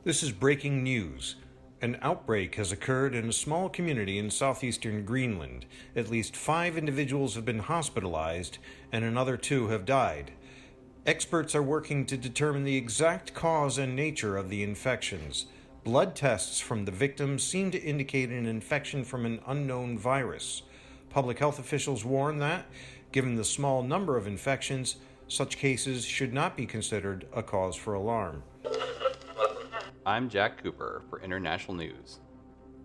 This is breaking news. An outbreak has occurred in a small community in southeastern Greenland. At least 5 individuals have been hospitalized, and another 2 have died. Experts are working to determine the exact cause and nature of the infections. Blood tests from the victims seem to indicate an infection from an unknown virus. Public health officials warn that, given the small number of infections, such cases should not be considered a cause for alarm. I'm Jack Cooper for International News.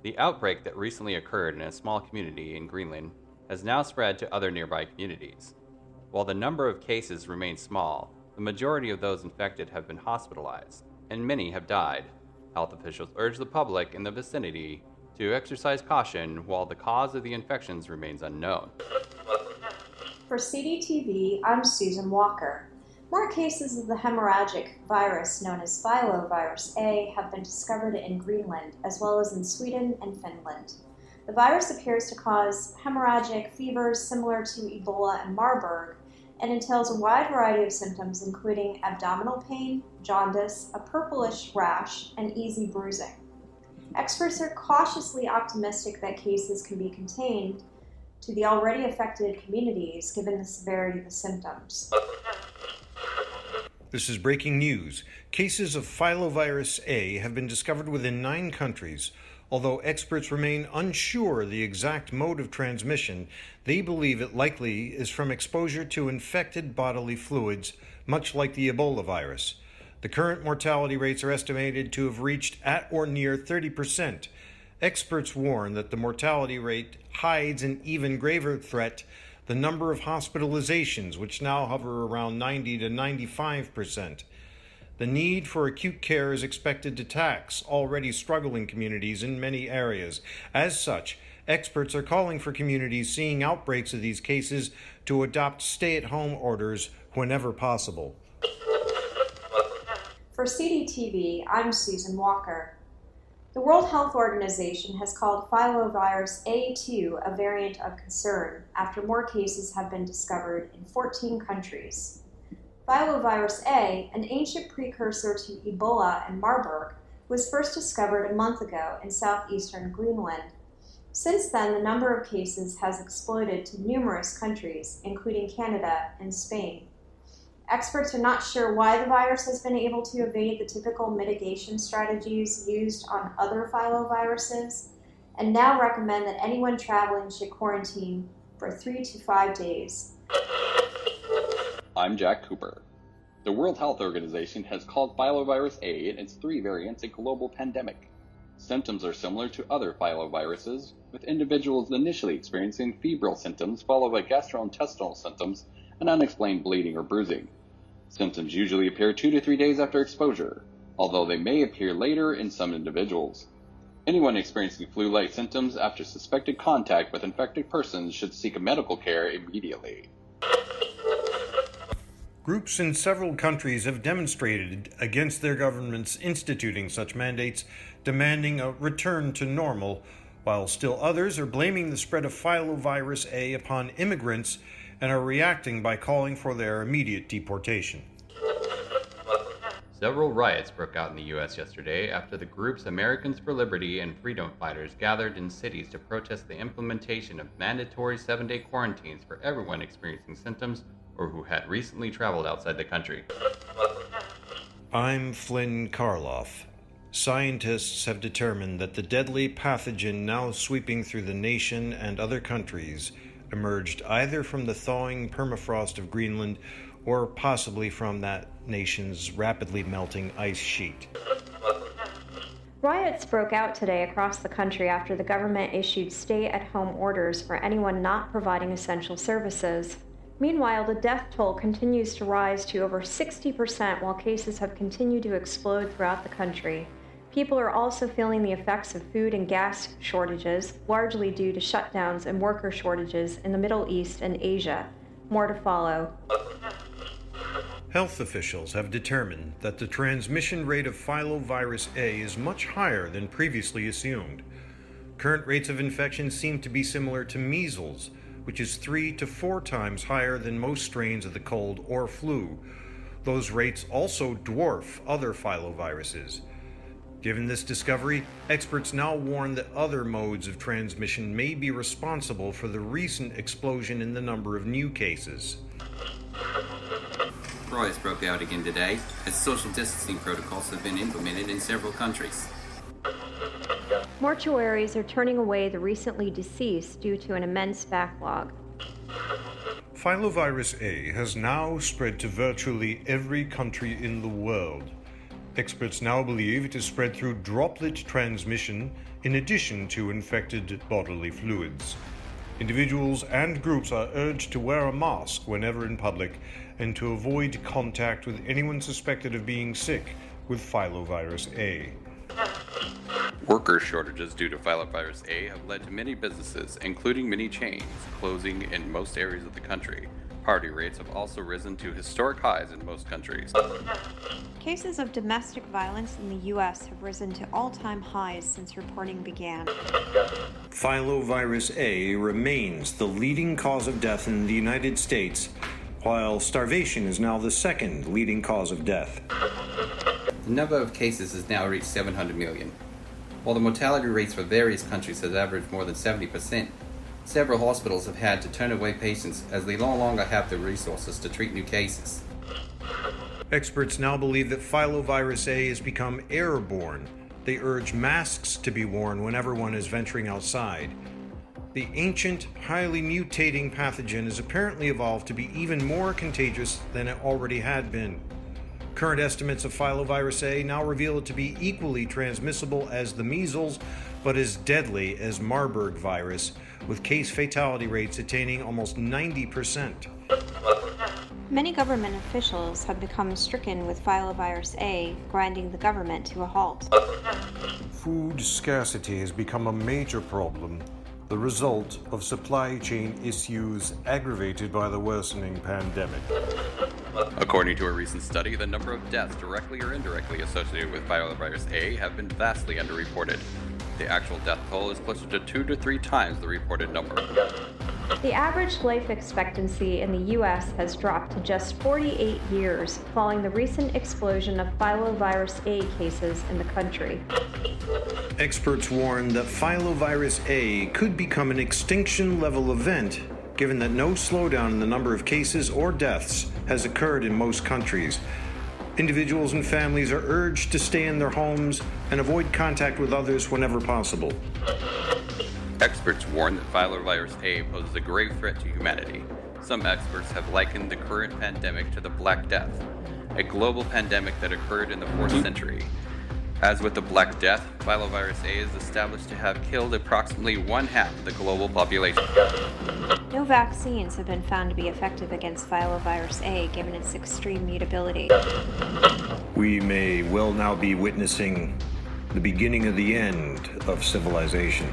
The outbreak that recently occurred in a small community in Greenland has now spread to other nearby communities. While the number of cases remains small, the majority of those infected have been hospitalized, and many have died. Health officials urge the public in the vicinity to exercise caution while the cause of the infections remains unknown. For CDTV, I'm Susan Walker. More cases of the hemorrhagic virus known as filovirus A have been discovered in Greenland, as well as in Sweden and Finland. The virus appears to cause hemorrhagic fevers similar to Ebola and Marburg, and entails a wide variety of symptoms including abdominal pain, jaundice, a purplish rash, and easy bruising. Experts are cautiously optimistic that cases can be contained to the already affected communities given the severity of the symptoms. This is breaking news. Cases of filovirus A have been discovered within 9 countries. Although experts remain unsure of the exact mode of transmission, they believe it likely is from exposure to infected bodily fluids, much like the Ebola virus. The current mortality rates are estimated to have reached at or near 30%. Experts warn that the mortality rate hides an even graver threat: the number of hospitalizations, which now hover around 90 to 95%. The need for acute care is expected to tax already struggling communities in many areas. As such, experts are calling for communities seeing outbreaks of these cases to adopt stay-at-home orders whenever possible. For CDTV, I'm Susan Walker. The World Health Organization has called filovirus A2 a variant of concern after more cases have been discovered in 14 countries. Filovirus A, an ancient precursor to Ebola and Marburg, was first discovered a month ago in southeastern Greenland. Since then, the number of cases has exploded to numerous countries, including Canada and Spain. Experts are not sure why the virus has been able to evade the typical mitigation strategies used on other filoviruses, and now recommend that anyone traveling should quarantine for 3 to 5 days. I'm Jack Cooper. The World Health Organization has called filovirus A and its 3 variants a global pandemic. Symptoms are similar to other filoviruses, with individuals initially experiencing febrile symptoms followed by gastrointestinal symptoms and unexplained bleeding or bruising. Symptoms usually appear 2 to 3 days after exposure, although they may appear later in some individuals. Anyone experiencing flu-like symptoms after suspected contact with infected persons should seek medical care immediately. Groups in several countries have demonstrated against their governments instituting such mandates, demanding a return to normal, while still others are blaming the spread of filovirus A upon immigrants and are reacting by calling for their immediate deportation. Several riots broke out in the U.S. yesterday after the groups Americans for Liberty and Freedom Fighters gathered in cities to protest the implementation of mandatory 7-day quarantines for everyone experiencing symptoms or who had recently traveled outside the country. I'm Flynn Karloff. Scientists have determined that the deadly pathogen now sweeping through the nation and other countries emerged either from the thawing permafrost of Greenland or possibly from that nation's rapidly melting ice sheet. Riots broke out today across the country after the government issued stay-at-home orders for anyone not providing essential services. Meanwhile, the death toll continues to rise to over 60% while cases have continued to explode throughout the country. People are also feeling the effects of food and gas shortages, largely due to shutdowns and worker shortages in the Middle East and Asia. More to follow. Health officials have determined that the transmission rate of filovirus A is much higher than previously assumed. Current rates of infection seem to be similar to measles, which is 3 to 4 times higher than most strains of the cold or flu. Those rates also dwarf other filoviruses. Given this discovery, experts now warn that other modes of transmission may be responsible for the recent explosion in the number of new cases. Riots broke out again today, as social distancing protocols have been implemented in several countries. Mortuaries are turning away the recently deceased due to an immense backlog. Filovirus A has now spread to virtually every country in the world. Experts now believe it is spread through droplet transmission in addition to infected bodily fluids. Individuals and groups are urged to wear a mask whenever in public and to avoid contact with anyone suspected of being sick with filovirus A. Worker shortages due to filovirus A have led to many businesses, including many chains, closing in most areas of the country. Poverty rates have also risen to historic highs in most countries. Cases of domestic violence in the U.S. have risen to all-time highs since reporting began. Filovirus A remains the leading cause of death in the United States, while starvation is now the second leading cause of death. The number of cases has now reached 700 million. While the mortality rates for various countries has averaged more than 70%, several hospitals have had to turn away patients as they no longer have the resources to treat new cases. Experts now believe that filovirus A has become airborne. They urge masks to be worn whenever one is venturing outside. The ancient, highly mutating pathogen has apparently evolved to be even more contagious than it already had been. Current estimates of filovirus A now reveal it to be equally transmissible as the measles, but as deadly as Marburg virus, with case fatality rates attaining almost 90%. Many government officials have become stricken with filovirus A, grinding the government to a halt. Food scarcity has become a major problem, the result of supply chain issues aggravated by the worsening pandemic. According to a recent study, the number of deaths directly or indirectly associated with filovirus A have been vastly underreported. The actual death toll is closer to 2 to 3 times the reported number. The average life expectancy in the U.S. has dropped to just 48 years following the recent explosion of filovirus A cases in the country. Experts warn that filovirus A could become an extinction-level event, given that no slowdown in the number of cases or deaths has occurred in most countries. Individuals and families are urged to stay in their homes and avoid contact with others whenever possible. Experts warn that filovirus A poses a grave threat to humanity. Some experts have likened the current pandemic to the Black Death, a global pandemic that occurred in the 4th century. As with the Black Death, filovirus A is established to have killed approximately 1/2 of the global population. No vaccines have been found to be effective against filovirus A given its extreme mutability. We may well now be witnessing the beginning of the end of civilization.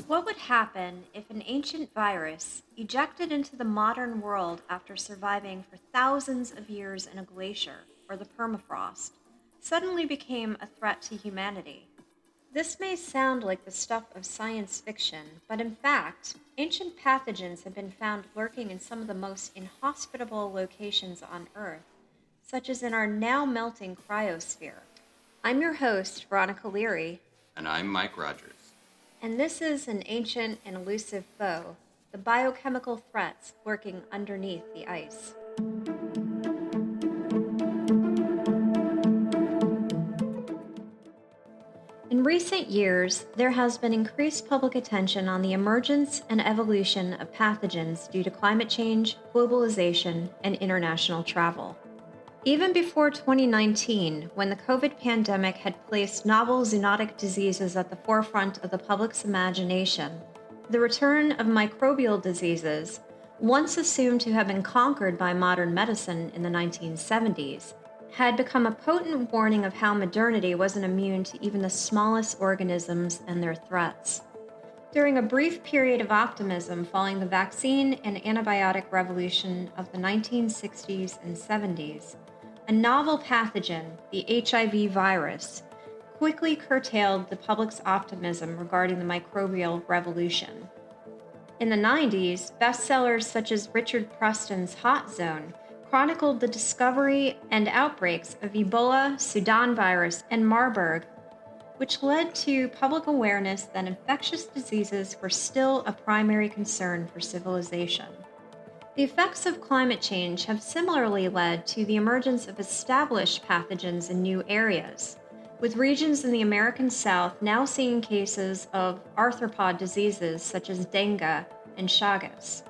What would happen if an ancient virus, ejected into the modern world after surviving for thousands of years in a glacier or the permafrost, suddenly became a threat to humanity? This may sound like the stuff of science fiction, but in fact, ancient pathogens have been found lurking in some of the most inhospitable locations on Earth, such as in our now melting cryosphere. I'm your host, Veronica Leary. And I'm Mike Rogers. And this is An Ancient and Elusive Foe, the biochemical threats lurking underneath the ice. In recent years, there has been increased public attention on the emergence and evolution of pathogens due to climate change, globalization, and international travel. Even before 2019, when the COVID pandemic had placed novel zoonotic diseases at the forefront of the public's imagination, the return of microbial diseases, once assumed to have been conquered by modern medicine in the 1970s, had become a potent warning of how modernity wasn't immune to even the smallest organisms and their threats. During a brief period of optimism following the vaccine and antibiotic revolution of the 1960s and 70s, a novel pathogen, the HIV virus, quickly curtailed the public's optimism regarding the microbial revolution. In the 90s, bestsellers such as Richard Preston's Hot Zone chronicled the discovery and outbreaks of Ebola, Sudan virus, and Marburg, which led to public awareness that infectious diseases were still a primary concern for civilization. The effects of climate change have similarly led to the emergence of established pathogens in new areas, with regions in the American South now seeing cases of arthropod diseases such as dengue and Chagas.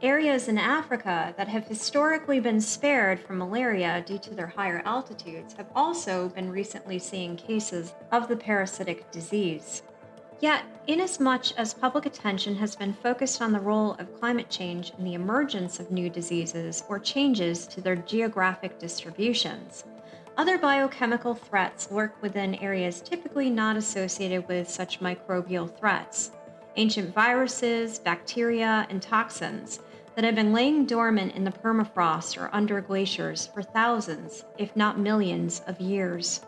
Areas in Africa that have historically been spared from malaria due to their higher altitudes have also been recently seeing cases of the parasitic disease. Yet, inasmuch as public attention has been focused on the role of climate change in the emergence of new diseases or changes to their geographic distributions, other biochemical threats lurk within areas typically not associated with such microbial threats. Ancient viruses, bacteria, and toxins that have been laying dormant in the permafrost or under glaciers for thousands, if not millions, of years.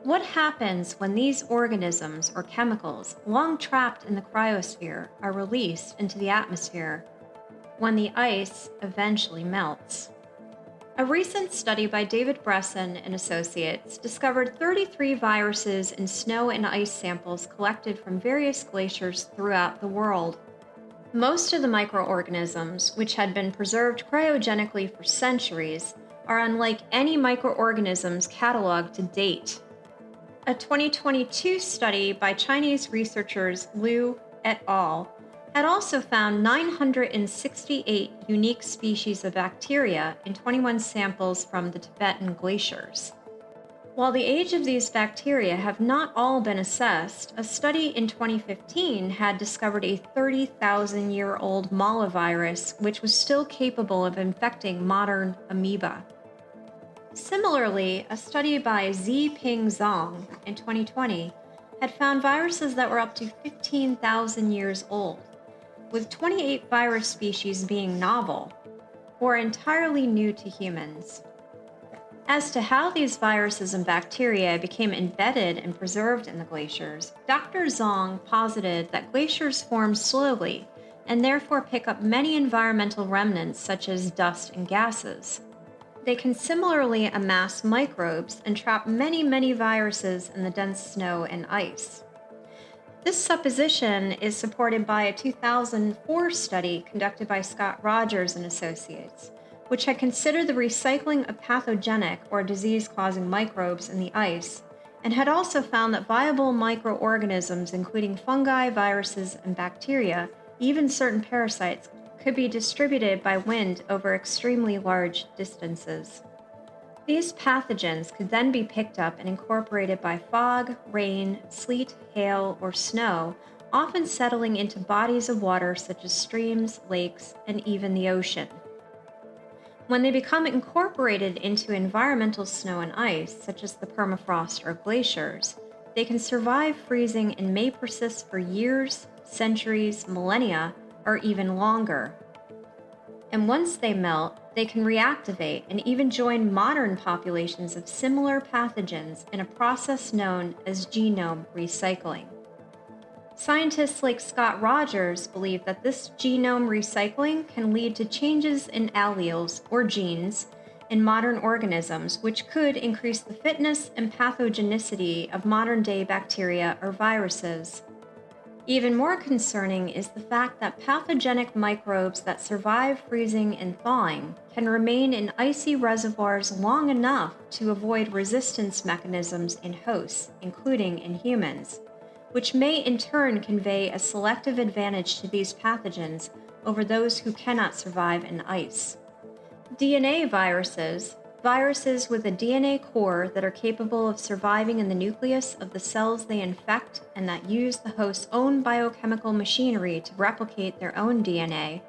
What happens when these organisms or chemicals, long trapped in the cryosphere, are released into the atmosphere when the ice eventually melts? A recent study by David Bresson and Associates discovered 33 viruses in snow and ice samples collected from various glaciers throughout the world. Most of the microorganisms, which had been preserved cryogenically for centuries, are unlike any microorganisms cataloged to date. A 2022 study by Chinese researchers Liu et al. Had also found 968 unique species of bacteria in 21 samples from the Tibetan glaciers. While the age of these bacteria have not all been assessed, a study in 2015 had discovered a 30,000-year-old mollivirus which was still capable of infecting modern amoeba. Similarly, a study by Zhiping Zhang in 2020 had found viruses that were up to 15,000 years old, with 28 virus species being novel or entirely new to humans. As to how these viruses and bacteria became embedded and preserved in the glaciers, Dr. Zhang posited that glaciers form slowly and therefore pick up many environmental remnants such as dust and gases. They can similarly amass microbes and trap many viruses in the dense snow and ice. This supposition is supported by a 2004 study conducted by Scott Rogers and Associates, which had considered the recycling of pathogenic or disease-causing microbes in the ice, and had also found that viable microorganisms, including fungi, viruses, and bacteria, even certain parasites, could be distributed by wind over extremely large distances. These pathogens could then be picked up and incorporated by fog, rain, sleet, hail, or snow, often settling into bodies of water such as streams, lakes, and even the ocean. When they become incorporated into environmental snow and ice, such as the permafrost or glaciers, they can survive freezing and may persist for years, centuries, millennia, or even longer. And once they melt, they can reactivate and even join modern populations of similar pathogens in a process known as genome recycling. Scientists like Scott Rogers believe that this genome recycling can lead to changes in alleles, or genes, in modern organisms, which could increase the fitness and pathogenicity of modern-day bacteria or viruses. Even more concerning is the fact that pathogenic microbes that survive freezing and thawing can remain in icy reservoirs long enough to avoid resistance mechanisms in hosts, including in humans, which may in turn convey a selective advantage to these pathogens over those who cannot survive in ice. DNA viruses, viruses with a DNA core that are capable of surviving in the nucleus of the cells they infect and that use the host's own biochemical machinery to replicate their own DNA,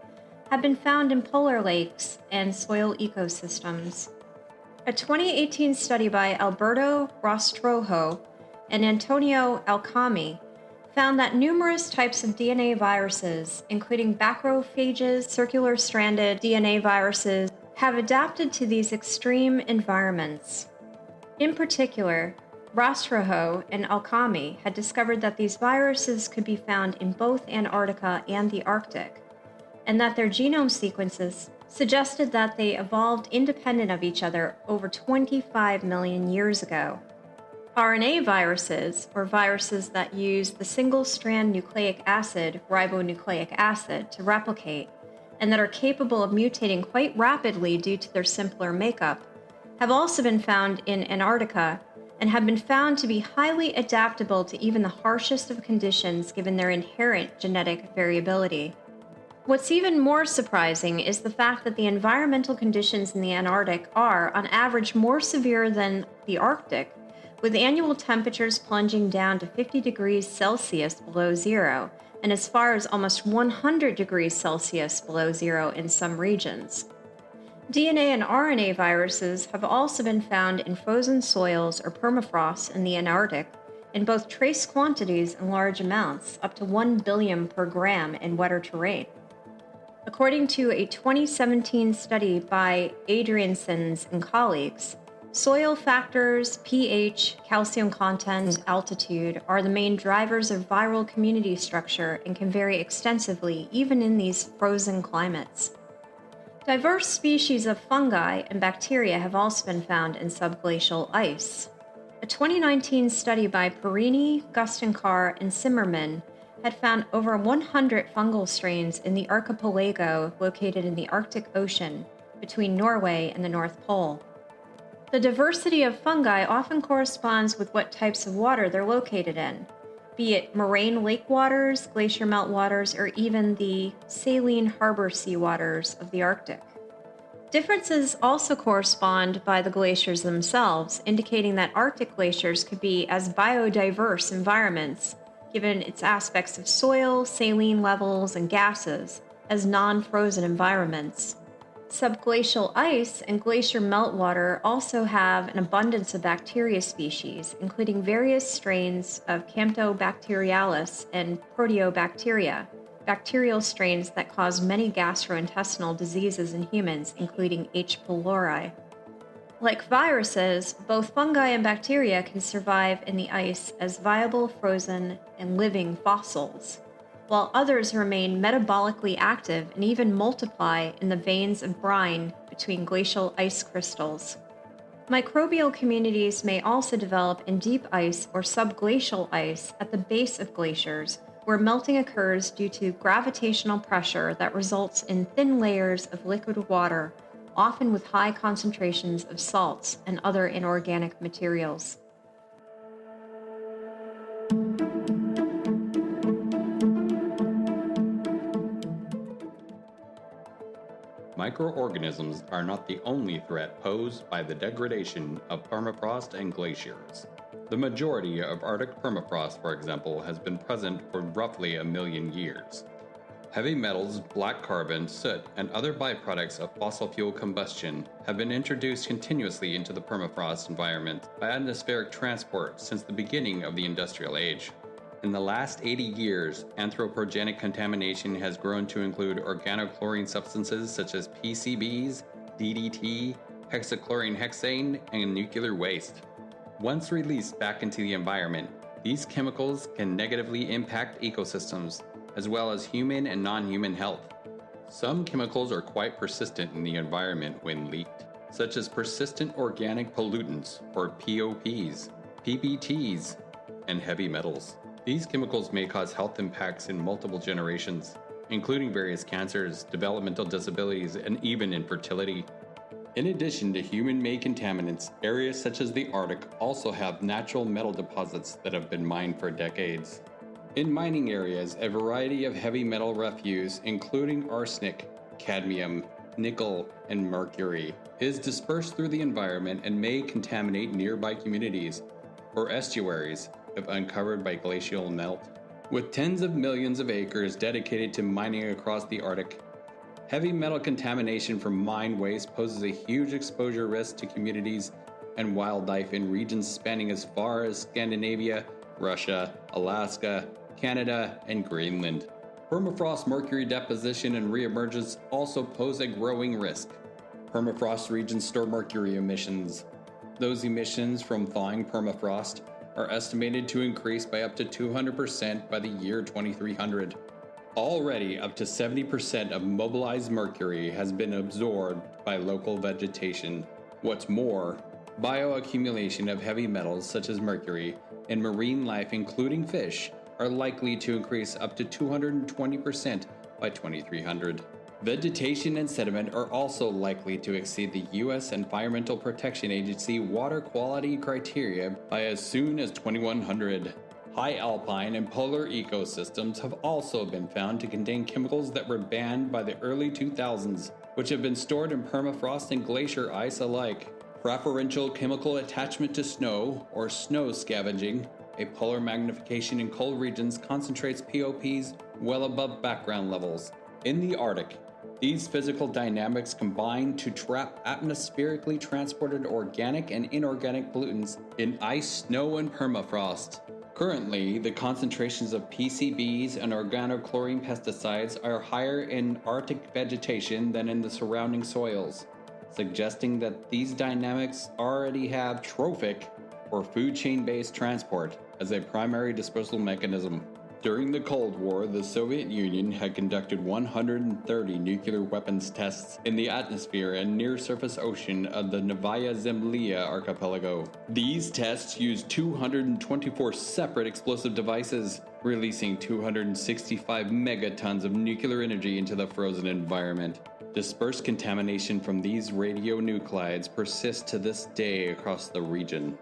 have been found in polar lakes and soil ecosystems. A 2018 study by Alberto Rastrojo and Antonio Alcami found that numerous types of DNA viruses, including bacteriophages, circular-stranded DNA viruses, have adapted to these extreme environments. In particular, Rastrojo and Alcami had discovered that these viruses could be found in both Antarctica and the Arctic, and that their genome sequences suggested that they evolved independent of each other over 25 million years ago. RNA viruses, or viruses that use the single-strand nucleic acid, ribonucleic acid, to replicate, and that are capable of mutating quite rapidly due to their simpler makeup, have also been found in Antarctica and have been found to be highly adaptable to even the harshest of conditions given their inherent genetic variability. What's even more surprising is the fact that the environmental conditions in the Antarctic are, on average, more severe than the Arctic, with annual temperatures plunging down to 50 degrees Celsius below zero, and as far as almost 100 degrees Celsius below zero in some regions. DNA and RNA viruses have also been found in frozen soils or permafrost in the Antarctic in both trace quantities and large amounts, up to 1 billion per gram in wetter terrain. According to a 2017 study by Adriansons and colleagues, soil factors, pH, calcium content, altitude are the main drivers of viral community structure and can vary extensively even in these frozen climates. Diverse species of fungi and bacteria have also been found in subglacial ice. A 2019 study by Perini, Gustenkar, and Zimmerman had found over 100 fungal strains in the archipelago located in the Arctic Ocean between Norway and the North Pole. The diversity of fungi often corresponds with what types of water they're located in, be it moraine lake waters, glacier melt waters, or even the saline harbor sea waters of the Arctic. Differences also correspond by the glaciers themselves, indicating that Arctic glaciers could be as biodiverse environments, given its aspects of soil, saline levels, and gases, as non-frozen environments. Subglacial ice and glacier meltwater also have an abundance of bacteria species, including various strains of Camptobacterialis and Proteobacteria, bacterial strains that cause many gastrointestinal diseases in humans, including H. pylori. Like viruses, both fungi and bacteria can survive in the ice as viable frozen and living fossils, while others remain metabolically active and even multiply in the veins of brine between glacial ice crystals. Microbial communities may also develop in deep ice or subglacial ice at the base of glaciers, where melting occurs due to gravitational pressure that results in thin layers of liquid water, often with high concentrations of salts and other inorganic materials. Microorganisms are not the only threat posed by the degradation of permafrost and glaciers. The majority of Arctic permafrost, for example, has been present for roughly 1 million years. Heavy metals, black carbon, soot, and other byproducts of fossil fuel combustion have been introduced continuously into the permafrost environment by atmospheric transport since the beginning of the Industrial Age. In the last 80 years, anthropogenic contamination has grown to include organochlorine substances such as PCBs, DDT, hexachlorine hexane, and nuclear waste. Once released back into the environment, these chemicals can negatively impact ecosystems, as well as human and non-human health. Some chemicals are quite persistent in the environment when leaked, such as persistent organic pollutants, or POPs, PBTs, and heavy metals. These chemicals may cause health impacts in multiple generations, including various cancers, developmental disabilities, and even infertility. In addition to human-made contaminants, areas such as the Arctic also have natural metal deposits that have been mined for decades. In mining areas, a variety of heavy metal refuse, including arsenic, cadmium, nickel, and mercury, is dispersed through the environment and may contaminate nearby communities or estuaries if uncovered by glacial melt. With tens of millions of acres dedicated to mining across the Arctic, heavy metal contamination from mine waste poses a huge exposure risk to communities and wildlife in regions spanning as far as Scandinavia, Russia, Alaska, Canada, and Greenland. Permafrost mercury deposition and reemergence also pose a growing risk. Permafrost regions store mercury emissions. Those emissions from thawing permafrost are estimated to increase by up to 200% by the year 2300. Already, up to 70% of mobilized mercury has been absorbed by local vegetation. What's more, bioaccumulation of heavy metals such as mercury and marine life, including fish, are likely to increase up to 220% by 2300. Vegetation and sediment are also likely to exceed the U.S. Environmental Protection Agency water quality criteria by as soon as 2100. High alpine and polar ecosystems have also been found to contain chemicals that were banned by the early 2000s, which have been stored in permafrost and glacier ice alike. Preferential chemical attachment to snow, or snow scavenging, a polar magnification in cold regions, concentrates POPs well above background levels. In the Arctic, these physical dynamics combine to trap atmospherically transported organic and inorganic pollutants in ice, snow, and permafrost. Currently, the concentrations of PCBs and organochlorine pesticides are higher in Arctic vegetation than in the surrounding soils, suggesting that these dynamics already have trophic or food chain-based transport as a primary dispersal mechanism. During the Cold War, the Soviet Union had conducted 130 nuclear weapons tests in the atmosphere and near-surface ocean of the Novaya Zemlya archipelago. These tests used 224 separate explosive devices, releasing 265 megatons of nuclear energy into the frozen environment. Dispersed contamination from these radionuclides persists to this day across the region.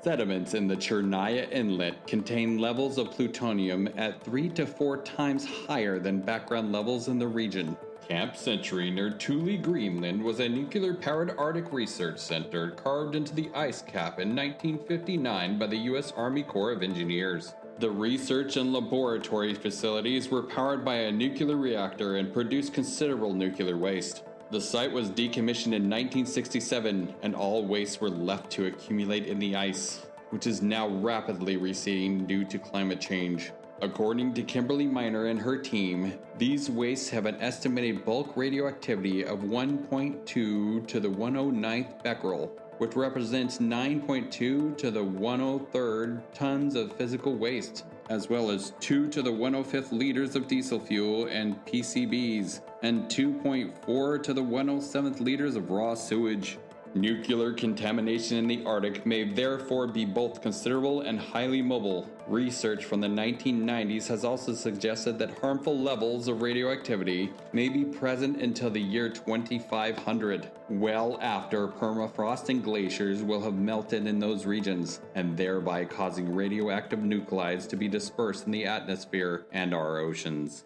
Sediments in the Chernaya Inlet contain levels of plutonium at 3 to 4 times higher than background levels in the region. Camp Century near Thule, Greenland was a nuclear-powered Arctic research center carved into the ice cap in 1959 by the U.S. Army Corps of Engineers. The research and laboratory facilities were powered by a nuclear reactor and produced considerable nuclear waste. The site was decommissioned in 1967, and all wastes were left to accumulate in the ice, which is now rapidly receding due to climate change. According to Kimberly Miner and her team, these wastes have an estimated bulk radioactivity of 1.2 to the 109th becquerel, which represents 9.2 to the 103rd tons of physical waste, as well as 2 to the 105th liters of diesel fuel and PCBs, and 2.4 to the 107th liters of raw sewage. Nuclear contamination in the Arctic may therefore be both considerable and highly mobile. Research from the 1990s has also suggested that harmful levels of radioactivity may be present until the year 2500, well after permafrost and glaciers will have melted in those regions, and thereby causing radioactive nuclides to be dispersed in the atmosphere and our oceans.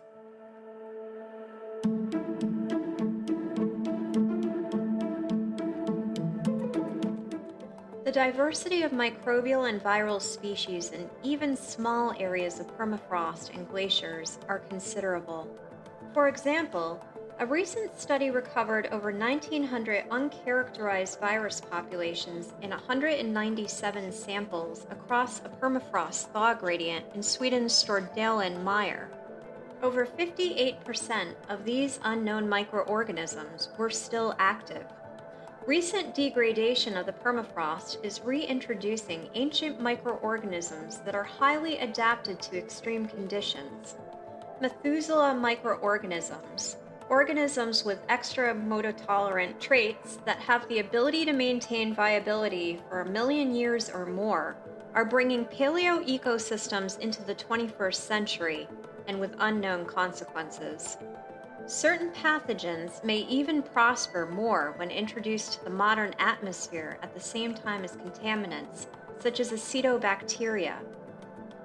The diversity of microbial and viral species in even small areas of permafrost and glaciers are considerable. For example, a recent study recovered over 1,900 uncharacterized virus populations in 197 samples across a permafrost thaw gradient in Sweden's Stordalen Mire. Over 58% of these unknown microorganisms were still active. Recent degradation of the permafrost is reintroducing ancient microorganisms that are highly adapted to extreme conditions. Methuselah microorganisms, organisms with extra mototolerant traits that have the ability to maintain viability for 1 million years or more, are bringing paleo ecosystems into the 21st century and with unknown consequences. Certain pathogens may even prosper more when introduced to the modern atmosphere at the same time as contaminants, such as acetobacteria.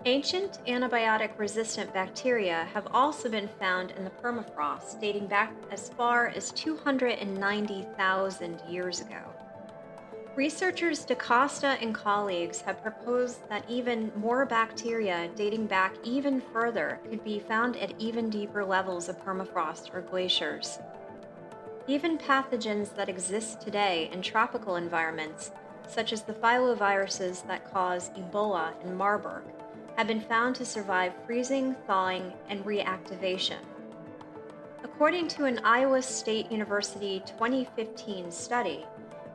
Ancient antibiotic-resistant bacteria have also been found in the permafrost, dating back as far as 290,000 years ago. Researchers DaCosta and colleagues have proposed that even more bacteria dating back even further could be found at even deeper levels of permafrost or glaciers. Even pathogens that exist today in tropical environments, such as the filoviruses that cause Ebola in Marburg, have been found to survive freezing, thawing, and reactivation. According to an Iowa State University 2015 study,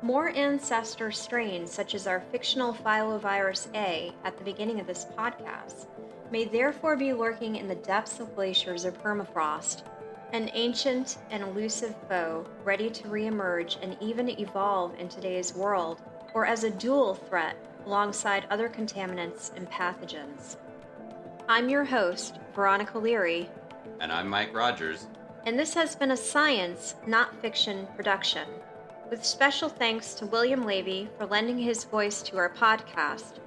More ancestor strains, such as our fictional filovirus A at the beginning of this podcast, may therefore be lurking in the depths of glaciers or permafrost, an ancient and elusive foe ready to reemerge and even evolve in today's world, or as a dual threat alongside other contaminants and pathogens. I'm your host, Veronica Leary. And I'm Mike Rogers. And this has been a science, not fiction production, with special thanks to William Levy for lending his voice to our podcast,